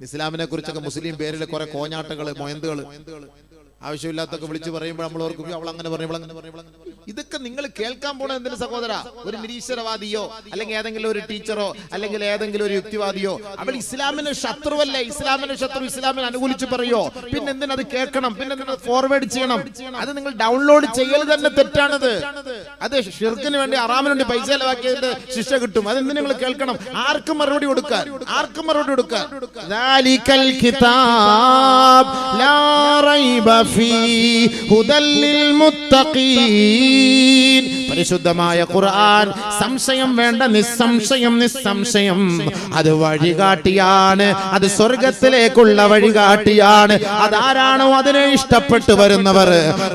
ഇസ്ലാമിനെ കുറിച്ചൊക്കെ മുസ്ലിം പേരിൽ കുറെ കോഞ്ഞാട്ടകള് മൊയന്തുകള് ആവശ്യമില്ലാത്തൊക്കെ വിളിച്ചു പറയുമ്പോൾ നമ്മൾ ഓർക്കും അവൾ അങ്ങനെ പറയുമ്പോൾ ഇതൊക്കെ നിങ്ങൾ കേൾക്കാൻ പോണ എന്തിന് സഹോദര? ഒരു നിരീശ്വരവാദിയോ അല്ലെങ്കിൽ ഏതെങ്കിലും ഒരു ടീച്ചറോ അല്ലെങ്കിൽ ഏതെങ്കിലും ഒരു യുക്തിവാദിയോ അവൾ ഇസ്ലാമിന് ശത്രുവല്ലേ, ഇസ്ലാമിന് ശത്രു, ഇസ്ലാമിനെ അനുകൂലിച്ച് പറയോ? പിന്നെ എന്തിനത് കേൾക്കണം? പിന്നെ എന്തിനത് ഫോർവേഡ് ചെയ്യണം? അത് നിങ്ങൾ ഡൗൺലോഡ് ചെയ്യൽ തന്നെ തെറ്റാണത്. അത് ഷിർക്കിന് വേണ്ടി ഹറാമിന് വേണ്ടി പൈസ ചെലവാക്കിയതിന്റെ ശിക്ഷ കിട്ടും. അതെന്തിന് നിങ്ങൾ കേൾക്കണം? ആർക്കും മറുപടി കൊടുക്കാൻ, ആർക്കും മറുപടി കൊടുക്കാൻ. ദാലികൽ കിതാബ് ലാ റൈബ പരിശുദ്ധമായ ഖുർആൻ സംശയം വേണ്ട, നിസ്സംശയം നിസ്സംശയം അത് വഴികാട്ടിയാണ്, അത് സ്വർഗത്തിലേക്കുള്ള വഴികാട്ടിയാണ്. അതാരാണോ അതിനെ ഇഷ്ടപ്പെട്ടു വരുന്നവർ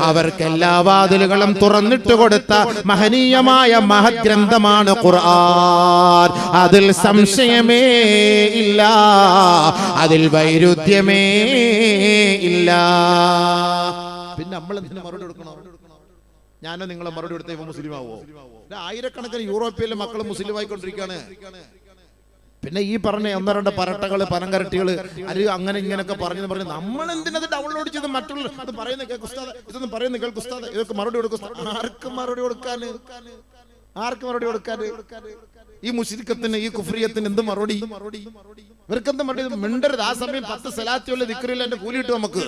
അവർക്ക് എല്ലാ വാതിലുകളും തുറന്നിട്ട് കൊടുത്ത മഹനീയമായ മഹത് ഗ്രന്ഥമാണ് ഖുർആൻ. അതിൽ സംശയമേ ഇല്ല, അതിൽ വൈരുദ്ധ്യമേ ഇല്ല. പിന്നെ നമ്മൾ എന്തിനു മറുപടി കൊടുക്കണോ? ഞാനോ നിങ്ങളെ മറുപടി കൊടുത്ത ഇവ മുസ്ലിം ആവോ? ആയിരക്കണക്കിന് യൂറോപ്പിലെ മക്കൾ മുസ്ലിം ആയിക്കൊണ്ടിരിക്കുകയാണ്. പിന്നെ ഈ പറഞ്ഞ ഒന്നോ രണ്ടോ പരട്ടകള് പനങ്കരട്ടികള് അല്ലെങ്കിൽ അങ്ങനെ ഇങ്ങനെയൊക്കെ പറഞ്ഞു നമ്മൾ എന്തിനത് ഡൗൺലോഡ് ചെയ്ത് മറ്റുള്ള അത് പറയുന്ന കേൾക്കുസ്താദ്, ഇതൊന്നും പറയുന്ന കേൾക്കുസ്താദ്, ഇതൊക്കെ മറുപടി കൊടുക്കും. ആർക്കും മറുപടി കൊടുക്കാന്, ആർക്കും മറുപടി കൊടുക്കാന്? ഈ മുശ്രിക്കത്തിന്, ഈ കുഫ്രിയത്തിന് എന്ത് മറുപടി? ഇവർക്കെന്ത് മറുപടി? മിണ്ടരുത്. ആ സമയം 10 സലാത്തുള്ള ദിക്റിൽ എന്റെ കൂലി കിട്ടും നമുക്ക്.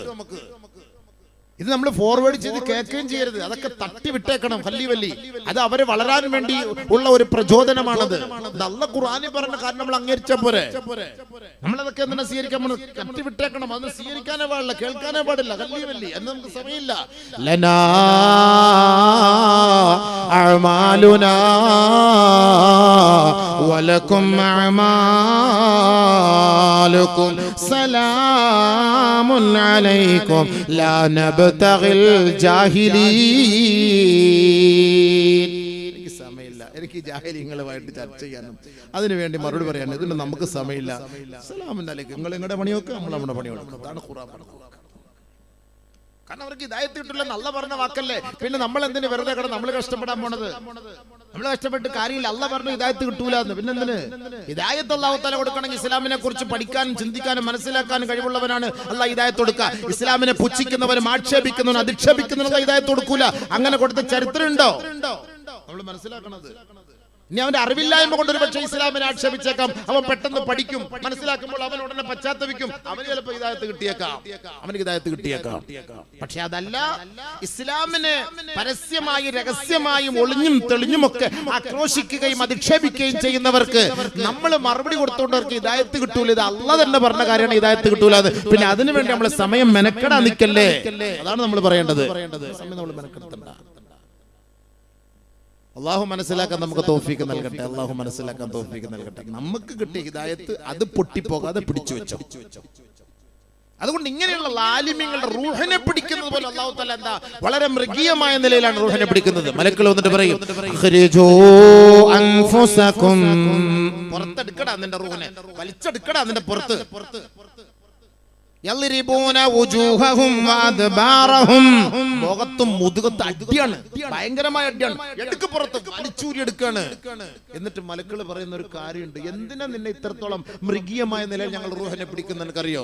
ഇത് നമ്മൾ ഫോർവേഡ് ചെയ്ത് കേൾക്കുകയും ചെയ്യരുത്. അതൊക്കെ തട്ടി വിട്ടേക്കണം. വല്ലി അത് അവരെ വളരാൻ വേണ്ടി ഉള്ള ഒരു പ്രചോദനമാണത്. അല്ലാഹു ഖുർആനിൽ പറഞ്ഞ കാര്യം നമ്മൾ അംഗീകരിച്ച പോരെ. നമ്മളതൊക്കെ എന്തിനാ സ്വീകരിക്കാൻ? തട്ടി വിട്ടേക്കണം. അത് സ്വീകരിക്കാനേ പാടില്ല, കേൾക്കാനേ പാടില്ല. വല്ലി എന്ന് നമുക്ക് സമയമില്ല. ലനാ അഅമാലുനാ വലക്കും അഅമാലുക്കും സലാമുൻ അലൈക്കും ലാ നബ്തഗിൽ ജാഹിലീൻ. എനിക്ക് സമയമില്ല, എനിക്ക് ജാഹിലിങ്ങളുമായിട്ട് ചർച്ച ചെയ്യാനും അതിനുവേണ്ടി മറുപടി പറയാനും ഇതിന് നമുക്ക് സമയമില്ല. സലാമുൻ അലൈക്കും. നിങ്ങൾ നിങ്ങളുടെ പണിയൊക്കെ, നമ്മൾ നമ്മുടെ പണിയൊക്കെ. അതാണ് ഖുർആൻ പറഞ്ഞത്. കാരണം അവർക്ക് ഹിദായത്ത് കിട്ടില്ല നല്ല പറഞ്ഞ വാക്കല്ലേ. പിന്നെ നമ്മൾ എന്തിന് വെറുതെ കിടന്ന് നമ്മൾ കഷ്ടപ്പെടാൻ പോണത്? നമ്മൾ കഷ്ടപ്പെട്ട് കാര്യമില്ല. അല്ലാഹ് പറഞ്ഞു ഹിദായത്ത് കിട്ടൂല എന്ന്. പിന്നെ എന്തിന്? ഹിദായത്ത് അല്ലാഹു തആല കൊടുക്കണമെങ്കിൽ ഇസ്ലാമിനെ കുറിച്ച് പഠിക്കാനും ചിന്തിക്കാനും മനസ്സിലാക്കാനും കഴിവുള്ളവനാണ് അല്ലാഹ് ഹിദായത്ത് കൊടുക്കുക. ഇസ്ലാമിനെ പുച്ഛിക്കുന്നവരും ആക്ഷേപിക്കുന്നവരും അധിക്ഷേപിക്കുന്നവരും ഹിദായത്ത് കൊടുക്കൂല. അങ്ങനെ കൊടുത്ത ചരിത്രം ഉണ്ടോ? നമ്മൾ മനസ്സിലാക്കണത്. ഇനി അവന്റെ അറിവില്ലായ്മ കൊണ്ട് ഒരു പക്ഷേ ഇസ്ലാമിനെ ആക്ഷേപിച്ചേക്കാം. അവൻ പെട്ടെന്ന് പഠിക്കും, മനസ്സിലാക്കുമ്പോൾ അവൻ ഉടനെ പശ്ചാത്തപിക്കും. അവന് ചിലപ്പോൾ ഹിദായത്ത് കിട്ടിയേക്കാം, അവന് ഹിദായത്ത് കിട്ടിയേക്കാം. പക്ഷെ അതല്ല, ഇസ്ലാമിനെ പരസ്യമായും രഹസ്യമായും ഒളിഞ്ഞും തെളിഞ്ഞുമൊക്കെ ആക്രോശിക്കുകയും അധിക്ഷേപിക്കുകയും ചെയ്യുന്നവർക്ക് നമ്മൾ മറുപടി കൊടുത്തോണ്ടവർക്ക് ഹിദായത്ത് കിട്ടൂല. ഇത് അല്ലാഹ് തന്നെ പറഞ്ഞ കാര്യമാണ്, ഹിദായത്ത് കിട്ടൂല. പിന്നെ അതിനു വേണ്ടി നമ്മൾ സമയം മെനക്കെടാൻ നിൽക്കല്ലേ. അതാണ് നമ്മൾ പറയേണ്ടത്. സമയം നമ്മൾ മെനക്കെടുത്തണ്ട. അള്ളാഹു മനസ്സിലാക്കാൻ നമുക്ക് തൗഫീഖ് നൽകട്ടെ. അള്ളാഹു മനസ്സിലാക്കാൻ തൗഫീഖ് നൽകട്ടെ. നമുക്ക് കിട്ടിയ ഹിദായത്ത് അത് പൊട്ടിപ്പോകാതെ പിടിച്ചു വെച്ചോ. അതുകൊണ്ട് ഇങ്ങനെയുള്ള ആലിമ്യങ്ങളുടെ റൂഹിനെ പിടിക്കുന്നത് പോലെ അല്ലാഹു തആല എന്താ വളരെ മൃഗീയമായ നിലയിലാണ് റൂഹിനെ പിടിക്കുന്നത്. മലക്കുകൾ വന്നിട്ട് പറയും, അഖ്രിജൂ അൻഫുസകും, പുറത്തെടുക്കടാ നിന്റെ റൂഹിനെ, വലിച്ചെടുക്കടാ നിന്റെ പുറത്ത്. യൽരിബൂന വുജൂഹഹും വഅദ്ബാറഹും, മുഖത്തും മുതുകത്തും അടിയാണ്, ഭയങ്കരമായ അടിയാണ്. എടുക്ക് പുറത്ത്, വലിച്ചൂരി എടുക്കാണ്. എന്നിട്ട് മലക്കുകൾ പറയുന്ന ഒരു കാര്യമുണ്ട്. എന്തിനാ നിന്നെ ഇത്രത്തോളം മൃഗീയമായ നിലയിൽ ഞങ്ങൾ റൂഹിനെ പിടിക്കുന്ന നിനക്കറിയോ?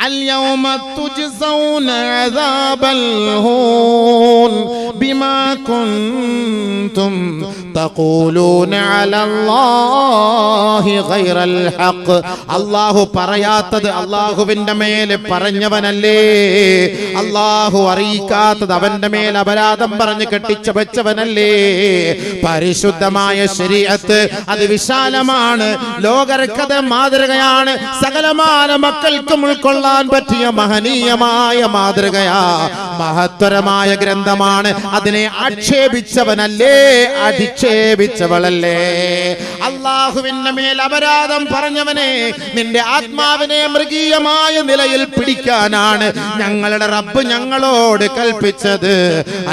അൽ യൗമ തുജ്സൗന അദാബൽ ഹൂൻ ബിമാ കുൻതും തഖൂലൂന അലല്ലാഹി ഗൈറൽ ഹഖ്. അല്ലാഹു പറയാത്തത് അല്ലാഹുവിന്റെ മേൽ പറഞ്ഞവനല്ലേ. അല്ലാഹു അറിയിക്കാത്തത് അവന്റെ മേൽ അപരാധം പറഞ്ഞ് കെട്ടിച്ചു വെച്ചവനല്ലേ. പരിശുദ്ധമായ ശരീഅത്ത് അത് വിശാലമാണ്, ലോകർക്കത് മാതൃകയാണ്, സകലമാന മക്കൾക്കും ഉൾക്കൊള്ളാൻ പറ്റിയ മഹനീയമായ മാതൃകയാ, മഹത്തരമായ ഗ്രന്ഥമാണ്. അതിനെ ആക്ഷേപിച്ചവനല്ലേ, അധിക്ഷേപിച്ചവളല്ലേ. അല്ലാഹുവിന്റെ മേൽ അപരാധം പറഞ്ഞവനെ, നിന്റെ ആത്മാവിനെ മൃഗീയമായ നിലയിൽ പിടിക്കാനാണ് ഞങ്ങളുടെ റബ്ബ് ഞങ്ങളോട് കൽപ്പിച്ചത്.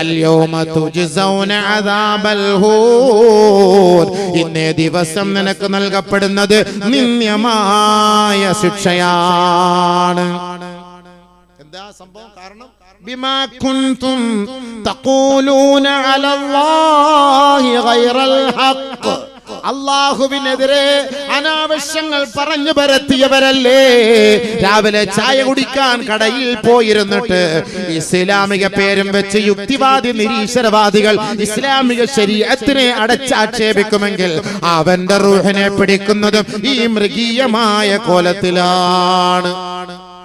അൽയൗമ തുജ്സൗന അദാബൽ ഹൂൻ, ഇന്നേ ദിവസം നിനക്ക് നൽകപ്പെടുന്നത് നിന്ദ്യമായ ശിക്ഷയാണ്. എന്താ സംഭവം? കാരണം ബിമാ കുൻതും തഖൂലൂന അലല്ലാഹി ഗൈറൽ ഹഖ്, അള്ളാഹുവിനെതിരെ അനാവശ്യങ്ങൾ പറഞ്ഞു പരത്തിയവരല്ലേ രാവിലെ ചായ കുടിക്കാൻ കടയിൽ പോയിരുന്നിട്ട് ഇസ്ലാമിക പേരും വെച്ച് യുക്തിവാദി നിരീശ്വരവാദികൾ ഇസ്ലാമിക ശരീഅത്തിനെ അടച്ചാക്ഷേപിക്കുമെങ്കിൽ അവന്റെ റൂഹിനെ പിടിക്കുന്നതും ഈ മൃഗീയമായ കോലത്തിലാണ്.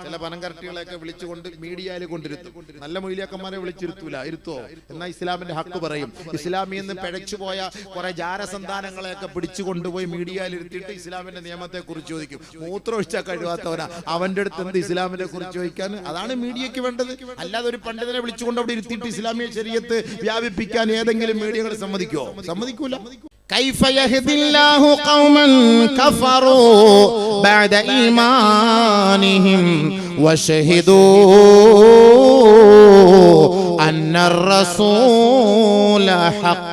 ചില പനങ്കരട്ടികളെയൊക്കെ വിളിച്ചുകൊണ്ട് മീഡിയയിൽ കൊണ്ടിരുത്തും. നല്ല മൊയ്ലിയാക്കന്മാരെ വിളിച്ചിരുത്തൂല, ഇരുത്തോ എന്നാൽ ഇസ്ലാമിന്റെ ഹക്ക് പറയും. ഇസ്ലാമിൽ നിന്ന് പിഴച്ചുപോയ കുറെ ജാരസന്താനങ്ങളെയൊക്കെ പിടിച്ചു കൊണ്ടുപോയി മീഡിയയിൽ ഇരുത്തിയിട്ട് ഇസ്ലാമിന്റെ നിയമത്തെ കുറിച്ച് ചോദിക്കും. മൂത്രമൊഴിച്ചാൽ കഴിവാത്തവനാ അവന്റെ അടുത്ത് എന്ത് ഇസ്ലാമിനെ കുറിച്ച് ചോദിക്കാൻ? അതാണ് മീഡിയക്ക് വേണ്ടത്. അല്ലാതെ ഒരു പണ്ഡിതനെ വിളിച്ചുകൊണ്ട് അവിടെ ഇരുത്തിയിട്ട് ഇസ്ലാമിക ശരീഅത്ത് വ്യാപിപ്പിക്കാൻ ഏതെങ്കിലും മീഡിയകൾ സമ്മതിക്കുമോ? സമ്മതിക്കൂല. كيف يهدي الله قوما كفروا بعد إيمانهم وشهدوا أن الرسول حق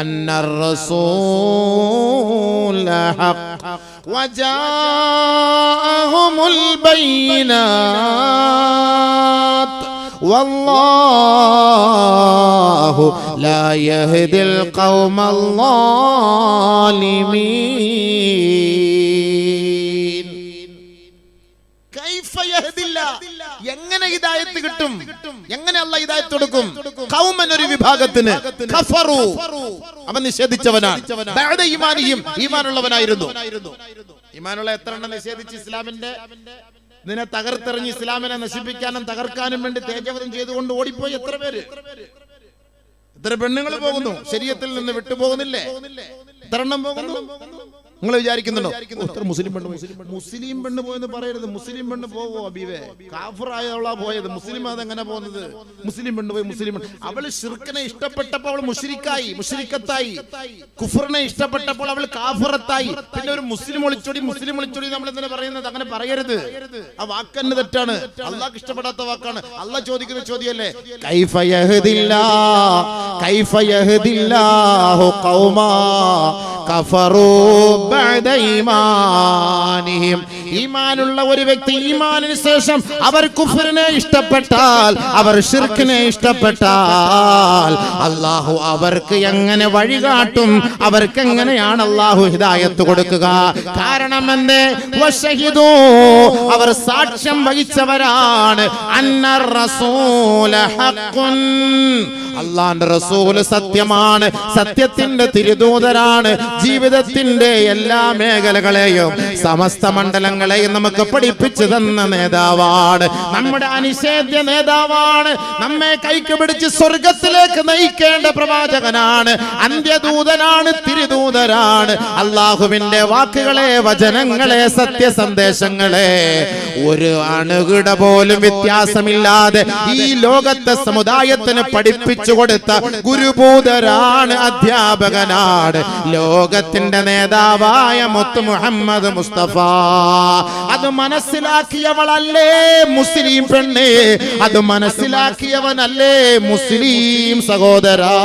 أن الرسول حق وجاءهم البينات والله لا يهدي القوم الظالمين. كيف يهدي الله എങ്ങനെ ഹിദായത്ത് കിട്ടും? എങ്ങനെ അല്ലാഹ് ഹിദായത്ത് കൊടുക്കും? ഖൗമൻ ഒരു വിഭാഗത്തിന് കഫറു അവൻ നിഷേധിച്ചവനാണ്. ബഅദ ഈമാനിഹിം ഈമാനുള്ളവനായിരുന്നു. ഈമാനുള്ള എത്ര എണ്ണം നിഷേധിച്ച് ഇസ്ലാമിന്റെ ഇതിനെ തകർത്തെറിഞ്ഞ് ഇസ്ലാമിനെ നശിപ്പിക്കാനും തകർക്കാനും വേണ്ടി തേജവധം ചെയ്തുകൊണ്ട് ഓടിപ്പോയി എത്ര പേര്? എത്ര പെണ്ണുങ്ങൾ പോകുന്നു? ശരീഅത്തിൽ നിന്ന് വിട്ടുപോകുന്നില്ലേ? എത്ര എണ്ണം പോകുന്നു? നിങ്ങൾ വിചാരിക്കുന്നുണ്ടോ മുസ്ലിം പെണ്ണ് പോയെന്ന് പറയരുത്. മുസ്ലിം പെണ്ണ് പോവോ അബീവേ? കാഫിറായവളാ പോയത്. മുസ്ലിം അതെങ്ങനെ പോകുന്നത്? മുസ്ലിം പെണ്ണ് പോയി. മുസ്ലിം അവള് ശിർക്കിനെ ഇഷ്ടപ്പെട്ടപ്പോൾ അവൾ മുശ്രിക്കത്തായി. കുഫറിനെ ഇഷ്ടപ്പെട്ടപ്പോൾ അവൾ കാഫിറത്തായി. പിന്നെ ഒരു മുസ്ലിം ഒളിച്ചോടി നമ്മൾ എന്തിനാ പറയുന്നത്? അങ്ങനെ പറയരുത്. ആ വാക്കന്നെ തെറ്റാണ്. അള്ളാഹ്ക്ക് ഇഷ്ടപ്പെടാത്ത വാക്കാണ്. അള്ളാഹ് ചോദിക്കുന്ന ചോദ്യമല്ലേ, കൈഫ യഹ്ദില്ലാഹു ഖൗമാ കഫറൂ ബഅദ ഈമാനിഹിം. ഈമാനുള്ള ഒരു വ്യക്തി ഈമാനിന് ശേഷം അവർ കുഫറിനെ ഇഷ്ടപ്പെട്ടാൽ, അവർ ശിർക്കിനെ ഇഷ്ടപ്പെട്ടാൽ അല്ലാഹു അവർക്ക് എങ്ങനെ വഴികാട്ടും? അവർക്ക് എങ്ങനെയാണ് അല്ലാഹു ഹിദായത്ത് കൊടുക്കുക? കാരണം എന്തേ? വശഹിദൂ അവർ സാക്ഷ്യം വഹിച്ചവരാണ്. അന്നർ റസൂല ഹഖ്ഖുൻ അല്ലാഹുവിന്റെ റസൂൽ സത്യമാണ്, സത്യത്തിന്റെ തിരുദൂതരാണ്. ജീവിതത്തിന്റെ എല്ലാ മേഖലകളെയും സമസ്ത മണ്ഡലങ്ങളെയും നമുക്ക് പഠിപ്പിച്ചു തന്ന നേതാവാണ്, നമ്മുടെ അനിഷേധ്യ നേതാവാണ്. നമ്മെ കൈക്ക് പിടിച്ച് സ്വർഗത്തിലേക്ക് നയിക്കേണ്ട പ്രവാചകനാണ്, അന്ത്യദൂതനാണ്, തിരുദൂതരാണ്. അല്ലാഹുവിന്റെ വാക്കുകളെ, വചനങ്ങളെ, സത്യസന്ദേശങ്ങളെ ഒരു അണുകിട പോലും വ്യത്യാസമില്ലാതെ ഈ ലോകത്തെ സമുദായത്തിന് പഠിപ്പിച്ചു കൊടുത്ത ഗുരുഭൂതരാണ്, അധ്യാപകനാണ്, ലോകത്തിന്റെ നേതാവായ മുത്ത് മുഹമ്മദ് മുസ്തഫ. അത് മനസ്സിലാക്കിയവളല്ലേ മുസ്ലിം പെണ്ണ്? അത് മനസ്സിലാക്കിയവനല്ലേ മുസ്ലിം സഹോദരാ?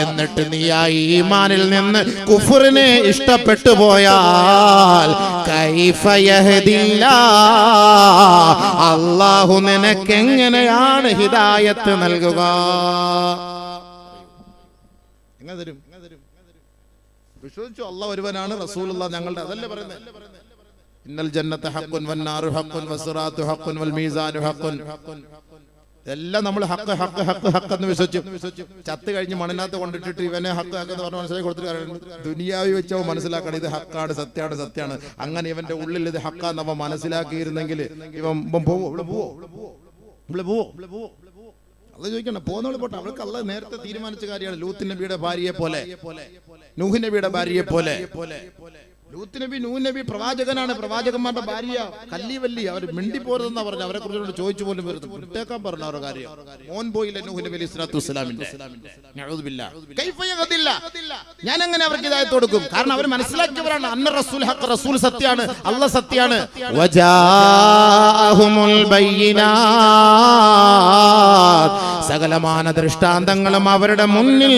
എന്നിട്ട് നീ ആ ഈമാനിൽ നിന്ന് കുഫറിനെ ഇഷ്ടപ്പെട്ടു പോയാൽ കൈഫ യഹ്ദില്ലാഹ് അല്ലാഹു നിനക്ക് എങ്ങനെയാണ് ഹിദായത്ത് നൽകുക? വിശ്വസിച്ചു അല്ലാഹ് ഒരുവനാണ്, റസൂലുള്ളാഹ് ഞങ്ങളുടെ അതല്ലേ പറയുന്നത്. ഇന്നൽ ജന്നത ഹഖ്ഖുൻ വന്നാറു ഹഖ്ഖുൻ വസിറാത്തു ഹഖ്ഖുൻ വൽ മീസാനു ഹഖ്ഖുൻ. എല്ലാം നമ്മൾ ഹഖ് ഹഖ് ഹഖ് ഹഖ് എന്ന് വിശ്വസിച്ചു. ചത്ത് കഴിഞ്ഞ് മണ്ണിനകത്ത് കൊണ്ടിട്ടിട്ട് ഇവനെ ഹഖ് ഹഖ് എന്ന് പറഞ്ഞ് മനസ്സിലാക്കി കൊടുത്തിട്ട് ദുനിയാവി വെച്ചവ മനസ്സിലാക്കണം ഇത് ഹക്കാണ്, സത്യമാണ്. അങ്ങനെ ഇവന്റെ ഉള്ളിൽ ഇത് ഹക്കാന്ന് അവൻ മനസ്സിലാക്കിയിരുന്നെങ്കിൽ ഇവൻ പോവോ? അത് ചോദിക്കണം. പോകുന്നവള് പോട്ടെ, അവൾക്ക് അള്ളാഹ് നേരത്തെ തീരുമാനിച്ച കാര്യമാണ്. ലൂത്ത് നബിയുടെ ഭാര്യയെ പോലെ, നൂഹ് നബിയുടെ ഭാര്യയെ പോലെ. ലൂത്ത് നബി, നൂഹ് നബി പ്രവാചകനാണ്, പ്രവാചകന്മാരുടെ ഭാര്യ കല്ലിവല്ലി. അവർ മിണ്ടി പോരുതെന്നാ പറഞ്ഞു. അവരെ കുറിച്ച് ചോദിച്ചു പോലും വരുന്നു, വിട്ടേക്കാൻ പറഞ്ഞു അവരുടെ കാര്യം. മോൻ പോയില്ല നൂഹ് നബി അലൈഹി സ്വലാത്തു വസ്സലാമിന്റെ. ഞാൻ എങ്ങനെ അവർക്ക് ഹിദായത്ത് കൊടുക്കും? കാരണം അവർ മനസ്സിലാക്കിയവരാണ്. അന്ന റസൂൽ ഹഖ്, റസൂൽ സത്യാണ്, അല്ലാഹ് സത്യാണ്. വജാഅഹുമുൽ ബയ്യിനാത്ത് സകലമാന ദൃഷ്ടാന്തങ്ങളും അവരുടെ മുന്നിൽ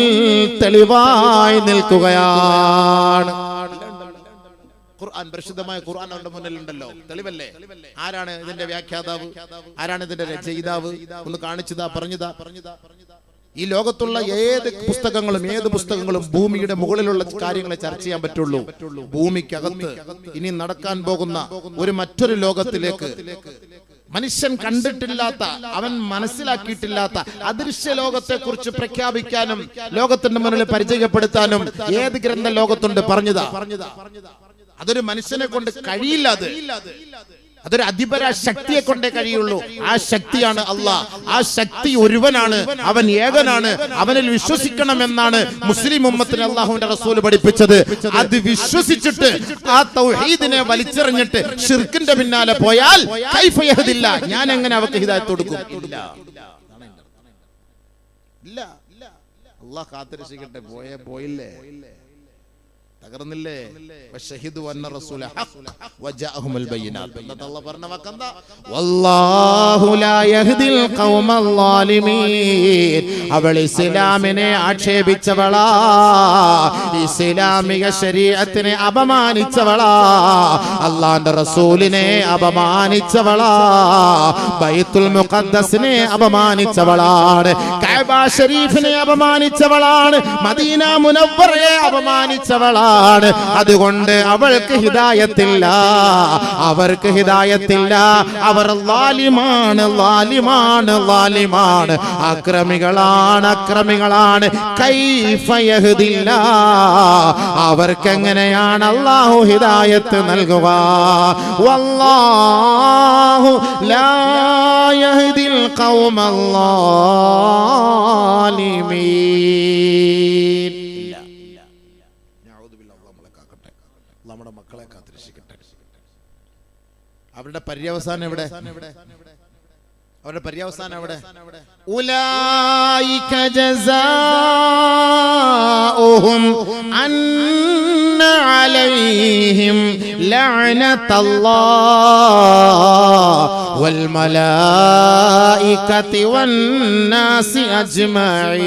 തെളിവായി നിൽക്കുകയാണ്. ഖുർആൻ, പരിശുദ്ധമായ ഖുർആൻ അവരുടെ മുന്നിലുണ്ടല്ലോ, തെളിവല്ലേ? ആരാണ് ഇതിന്റെ വ്യാഖ്യാതാവ്? ആരാണ് ഇതിന്റെ രചയിതാവ്? ഒന്ന് കാണിച്ചതാ, പറഞ്ഞതാ. ഈ ലോകത്തുള്ള ഏത് പുസ്തകങ്ങളും ഭൂമിയുടെ മുകളിലുള്ള കാര്യങ്ങളെ ചർച്ച ചെയ്യാൻ പറ്റുള്ളൂ. ഭൂമിക്കകത്ത് ഇനി നടക്കാൻ പോകുന്ന മറ്റൊരു ലോകത്തിലേക്ക് മനുഷ്യൻ കണ്ടിട്ടില്ലാത്ത, അവൻ മനസ്സിലാക്കിയിട്ടില്ലാത്ത അദൃശ്യ ലോകത്തെ കുറിച്ച് പ്രഖ്യാപിക്കാനും ലോകത്തിന്റെ മുന്നിൽ പരിചയപ്പെടുത്താനും ഏത് ഗ്രന്ഥ ലോകത്തുണ്ട്? പറഞ്ഞതാ. അതൊരു മനുഷ്യനെ കൊണ്ട് കഴിയില്ല. അതൊരു അധിപര ശക്തിയെ കൊണ്ടേ കഴിയുള്ളൂ. ആ ശക്തിയാണ് അല്ലാഹ്. ആ ശക്തി ഒരുവനാണ്, അവൻ ഏകനാണ്, അവനിൽ വിശ്വസിക്കണമെന്നാണ് മുസ്ലിം ഉമ്മത്തിന് അല്ലാഹുവിന്റെ റസൂൽ പഠിപ്പിച്ചത്. അത് വിശ്വസിച്ചിട്ട് ആ തൗഹീദിനെ വലിച്ചെറിഞ്ഞിട്ട് ശിർക്കിന്റെ പിന്നാലെ പോയാൽ കൈഫ യഹ്ദില്ല, ഞാൻ എങ്ങനെ അവർക്ക് ഹിദായത്ത് കൊടുക്കും? ഇല്ല. അല്ലാഹ് കാത്തിരക്ഷിക്കട്ടെ. പോയില്ലേ, തകർന്നില്ലേ? വശഹിദു അന്ന റസൂല ഹഖ് വജാഅഹുൽ ബയ്യിനാത്ത്. അല്ലാഹു പറഞ്ഞ വാക്കെന്താ? വല്ലാഹു ലാ യഹ്ദിൽ ഖൗമൽ ളാലിമീൻ. അവൾ ഇസ്ലാമിനെ ആക്ഷേപിച്ചവളാ, ഇസ്ലാമിക ശരീഅത്തിനെ അപമാനിച്ചവളാ, അല്ലാഹുവിന്റെ റസൂലിനെ അപമാനിച്ചവളാ, ബൈത്തുൽ മുഖദ്ദസിനെ അപമാനിച്ചവളാണ്, കഅബ ശരീഫിനെ അപമാനിച്ചവളാണ്, മദീന മുനവ്വറയെ അപമാനിച്ചവളാണ്. അതുകൊണ്ട് അവൾക്ക് ഹിദായത്തില്ല, അവർക്ക് ഹിദായത്തില്ല. അവർ ലാലിമാണ്, അക്രമികളാണ്. കൈഫ യഹ്ദില്ല, അവർക്കെങ്ങനെയാണ് അല്ലാഹു ഹിദായത്ത് നൽകുക? വല്ലാഹു ലാ യഹ്ദിൽ ഖൗമൽ ളാലിമീൻ. നമ്മുടെ മക്കളെ കാത്തിരക്ഷിക്കട്ടെ. അവരുടെ പര്യവസാനം എവിടെ? അവരുടെ പര്യവസാനം എവിടെ? ഉലൈക ജസാഉഹും അന്ന അലൈഹിം ലഅനത്തുല്ലാഹി വൽ മലായികതി വൻ നാസി അജ്മഈൻ.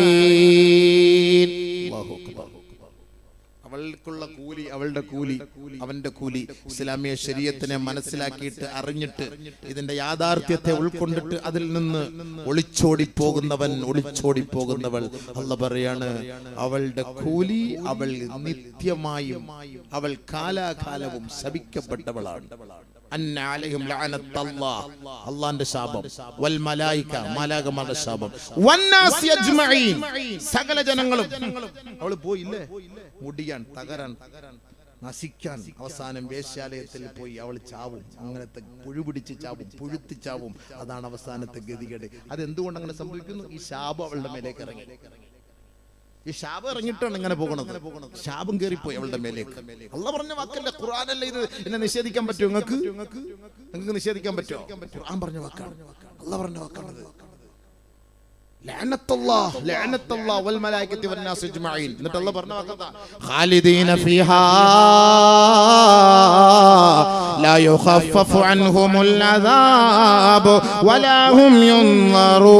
അവൾക്കുള്ള കൂലി, അവളുടെ കൂലി, അവന്റെ കൂലി. ഇസ്ലാമിക ശരീഅത്തിനെ മനസ്സിലാക്കിയിട്ട് അറിഞ്ഞിട്ട് ഇതിന്റെ യാഥാർത്ഥ്യത്തെ ഉൾക്കൊണ്ടിട്ട് അതിൽ നിന്ന് ഒളിച്ചോടി പോകുന്നവൾ അല്ലാഹു പറയാണ്, അവളുടെ കൂലി, അവൾ നിത്യമായും, അവൾ കാലാകാലവും ശപിക്കപ്പെട്ടവളാണ്. അന്ന അലൈഹിം ലഅനത്തുല്ലാഹ്, അല്ലാഹുവിന്റെ ശാപം, വൽ മലായിക, മലായികമാരുടെ ശാപം, വന്നാസി അജ്മഈൻ, സകല ജനങ്ങളും. അവൾ പോയില്ലേ മുടിയാൻ, തകരാൻ, നശിക്കാൻ. അവസാനം വേശ്യാലയത്തിൽ പോയി അവൾ ചാവും. അങ്ങനത്തെ പുഴുപിടിച്ച് ചാവും, പുഴുത്തി ചാവും. അതാണ് അവസാനത്തെ ഗതികേട്. അതെന്തുകൊണ്ട് അങ്ങനെ സംഭവിക്കുന്നു? ഈ ശാപം അവളുടെ മേലേക്ക് ഇറങ്ങി. ഈ ശാപം ഇറങ്ങിയിട്ടാണ് ഇങ്ങനെ പോകുന്നത്. ശാപം കയറിപ്പോയി അവളുടെ മേലേക്ക്. അല്ലാഹു പറഞ്ഞ വാക്കല്ല, ഖുർആനല്ല ഇത്. എന്നെ നിഷേധിക്കാൻ പറ്റുമോ? നിങ്ങൾക്ക് നിഷേധിക്കാൻ പറ്റുമോ? ഖുർആൻ പറഞ്ഞ വാക്കാണ്, അല്ലാഹു പറഞ്ഞ വാക്കാണ്. ലഅനത്തുല്ലാഹ് വൽ മലായികതി വൻ നാസ് അജ്മഈൻ. എന്നിട്ട് അല്ലാഹു പറഞ്ഞ വാക്കെന്താ? ഖാലിദീന ഫീഹാ ലാ യുഖഫഫു അൻഹുമുൽ അദാബ് വലാ ഹും യുൻദറൂൻ.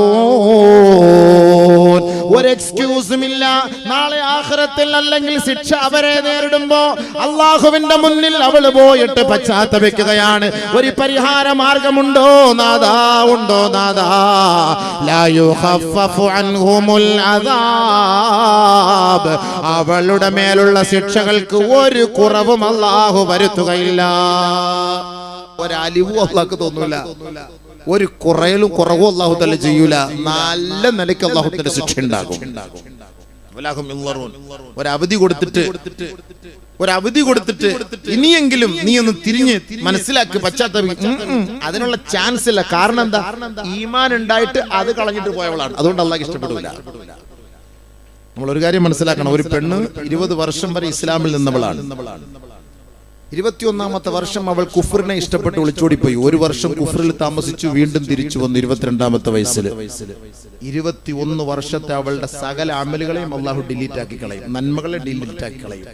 ഒരു എക്സ്ക്യൂസും ഇല്ല. നാളെ ആഖിറത്തിൽ അല്ലെങ്കിൽ ശിക്ഷ അവരെ നേരിടുമ്പോ അല്ലാഹുവിന്റെ മുന്നിൽ അവൾ പോയിട്ട് പശ്ചാത്തപിക്കുകയാണ്. ഒരു പരിഹാര മാർഗമുണ്ടോ നാദാ? ഉണ്ടോ നാദാ? ലാ യുഖഫഫു അൻഹുമുൽ അദാബ്, അവളുടെ മേലുള്ള ശിക്ഷകൾക്ക് ഒരു കുറവും അല്ലാഹു വരുത്തുകയില്ല. ഒരലിവും അല്ലാഹുക്ക് തോന്നൂല, ഒരു കുറവും അല്ലാഹു തആല ചെയ്യൂല. നല്ല നിലയ്ക്ക് അല്ലാഹു തആല ശിക്ഷ ഉണ്ടാകും. ഒരവധി കൊടുത്തിട്ട് ഇനിയെങ്കിലും നീ ഒന്ന് തിരിഞ്ഞ് മനസ്സിലാക്കി പശ്ചാത്തപിക്കും. അതിനുള്ള ചാൻസ് ഇല്ല. കാരണം എന്താ? ഈമാൻ ഉണ്ടായിട്ട് അത് കളഞ്ഞിട്ട് പോയവളാണ്. അതുകൊണ്ട് അല്ലാഹു ഇഷ്ടപ്പെടില്ല. നമ്മൾ ഒരു കാര്യം മനസ്സിലാക്കണം. ഒരു പെണ്ണ് 20 വർഷം വരെ ഇസ്ലാമിൽ നിന്നവളാണ്. 21ാമത്തെ വർഷം അവൾ കുഫറിനെ ഇഷ്ടപ്പെട്ട് ഒളിച്ചോടിപ്പോയി. 1 വർഷം കുഫറിൽ താമസിച്ചു, വീണ്ടും തിരിച്ചു വന്നു 22ാമത്തെ വയസ്സിൽ. 21 വർഷത്തെ അവളുടെ സകല അമലുകളെയും അല്ലാഹു ഡിലീറ്റ് ആക്കി കളയും, നന്മകളെ ഡിലീറ്റ് ആക്കി കളയും.